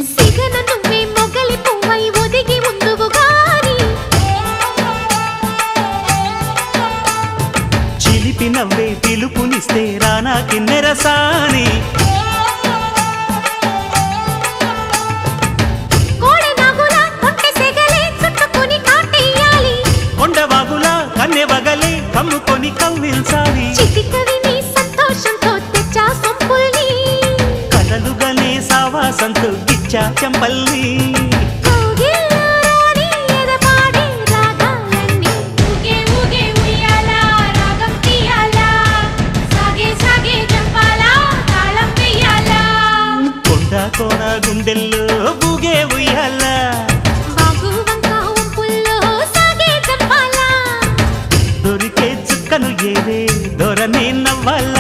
సిగన నువ్వే మొగలి పువ్వై ఒదిగి ఉందువు గాని చిలిపి నవ్వే పిలుపునిస్తే రానా కిన్నెరసాని కోడెనాగులా కొంటె సెగలే చుట్టుకొని కాటేయాలి కొండవాగులా కన్నెవగలే కమ్ముకొని కవ్విల్చాలి చిటికవి నీ సంతోషంతో తెచ్చా సంపుల్ని కలలుగానే సావాసంతో గిచ్చా చెంపల్ని కోగిల్లో రాణి ఎదపాడే రాగాలన్నీ ఊగే ఊగే ఉయ్యాలా రాగం తీయాలా సాగే సాగే జంపాలా తాళం వేయాలా కొండ కోన గుండెల్లో బూగే ఉయ్యాల బాగు వంక ఉంపుల్లో సాగే జంపాలా దొరికే చుక్కను ఏవే దొరనే నవ్వాల